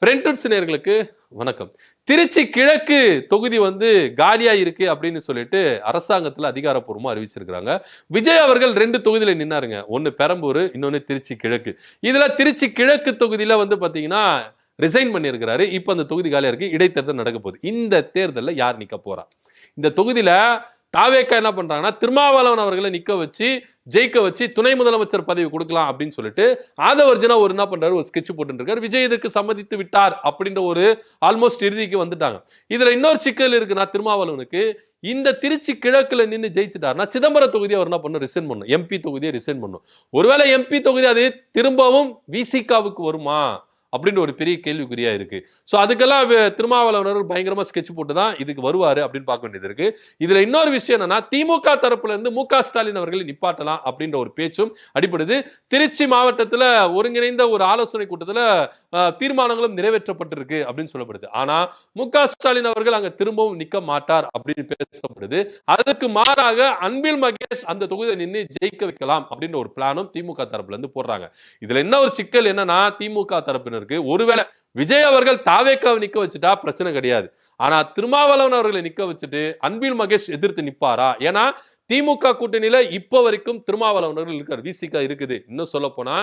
பிரெண்ட்வுட்ஸ் நேயர்களுக்கு வணக்கம். திருச்சி கிழக்கு தொகுதி காலியா இருக்கு அப்படின்னு சொல்லிட்டு அரசாங்கத்துல அதிகாரப்பூர்வமா அறிவிச்சிருக்காங்க. விஜய் அவர்கள் 2 தொகுதியில நின்னாருங்க. ஒன்னு பெரம்பூர், இன்னொன்னு திருச்சி கிழக்கு. இதுல திருச்சி கிழக்கு தொகுதியில பாத்தீங்கன்னா ரிசைன் பண்ணியிருக்கிறாரு. இப்ப அந்த தொகுதி காலியா இருக்கு. இடைத்தேர்தல் நடக்க போகுது. இந்த தேர்தல்ல யார் நிக்க போறா? இந்த தொகுதியில தாவேக்கா என்ன பண்றாங்கன்னா திருமாவளவன் அவர்களை நிக்க வச்சு ஜெயிக்க வச்சு துணை முதலமைச்சர் பதவி கொடுக்கலாம் அப்படின்னு சொல்லிட்டு ஆதவர்ஜனா ஒரு என்ன பண்றாரு, ஒரு ஸ்கெட்ச் போட்டு இருக்காரு. விஜய் இதுக்கு சம்மதித்து விட்டார் அப்படின்ற ஒரு ஆல்மோஸ்ட் இறுதிக்கு வந்துட்டாங்க. இதுல இன்னொரு சிக்கல் இருக்குன்னா திருமாவளவனுக்கு இந்த திருச்சி கிழக்குல நின்று ஜெயிச்சுட்டாருன்னா சிதம்பரம் தொகுதி அவர் என்ன பண்ணும், ரிசைன் பண்ணும். எம்பி தொகுதியை ரிசைன் பண்ணும். ஒருவேளை எம்பி தொகுதி அது திரும்பவும் விசிகாவுக்கு வருமா அப்படின்னு ஒரு பெரிய கேள்விக்குறியா இருக்கு. சோ அதுக்கெல்லாம் திருமாவளவர்கள் பயங்கரமா ஸ்கெட்ச் போட்டு தான் இதுக்கு வருவாரு அப்படின்னு பார்க்க வேண்டியது இருக்கு. இதுல இன்னொரு விஷயம் என்னன்னா, திமுக தரப்புல இருந்து மு.க. ஸ்டாலின் அவர்களை நிப்பாட்டலாம் அப்படின்ற ஒரு பேச்சும் அடிப்படுது. திருச்சி மாவட்டத்துல ஒருங்கிணைந்த ஒரு ஆலோசனை கூட்டத்துல தீர்மானங்களும் நிறைவேற்றப்பட்டிருக்கு அப்படின்னு சொல்லப்படுது. ஆனா மு.க. ஸ்டாலின் அவர்கள் அங்க திரும்பவும் நிக்க மாட்டார் அப்படின்னு பேசப்படுது. அதுக்கு மாறாக அன்பில் மகேஷ் அந்த தொகுதியை நின்று ஜெயிக்க வைக்கலாம் அப்படின்ற ஒரு பிளானும் திமுக தரப்புல இருந்து போடுறாங்க. இதுல என்ன ஒரு சிக்கல் என்னன்னா, திமுக தரப்பினருக்கு ஒருவேளை விஜய் அவர்கள் தாவேக்காவை நிக்க வச்சுட்டா பிரச்சனை கிடையாது. ஆனா திருமாவளவன் அவர்களை நிக்க வச்சுட்டு அன்பில் மகேஷ் எதிர்த்து நிப்பாரா? ஏன்னா திமுக கூட்டணியில இப்ப வரைக்கும் திருமாவளவன் அவர்கள் இருக்காரு, விசிகா இருக்குது. இன்னும் சொல்ல போனா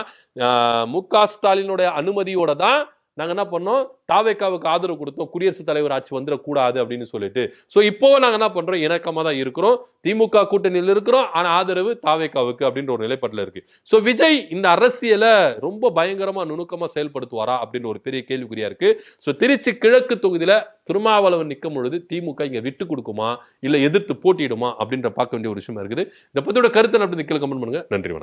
மு.க. ஸ்டாலினுடைய அனுமதியோட தான் நாங்க என்ன பண்ணோம், தாவேக்காவுக்கு ஆதரவு கொடுத்தோம். குடியரசுத் தலைவர் ஆட்சி வந்துடக்கூடாது அப்படின்னு சொல்லிட்டு. சோ இப்போ நாங்க என்ன பண்றோம், இணக்கமா தான் இருக்கிறோம். திமுக கூட்டணியில் இருக்கிறோம். ஆனா ஆதரவு தாவேக்காவுக்கு அப்படின்ற ஒரு நிலைப்பாட்டுல இருக்கு. சோ விஜய் இந்த அரசியலை ரொம்ப பயங்கரமா நுணுக்கமா செயல்படுத்துவாரா அப்படின்ற ஒரு பெரிய கேள்விக்குறியா இருக்கு. சோ திருச்சி கிழக்கு தொகுதியில திருமாவளவன் நிற்கும் பொழுது திமுக இங்க விட்டு கொடுக்குமா இல்ல எதிர்த்து போட்டியிடுமா அப்படின்ற பார்க்க வேண்டிய ஒரு விஷயமா இருக்குது. இந்த பத்தியோட கருத்து அப்படி கமெண்ட் பண்ணுங்க. நன்றி, வணக்கம்.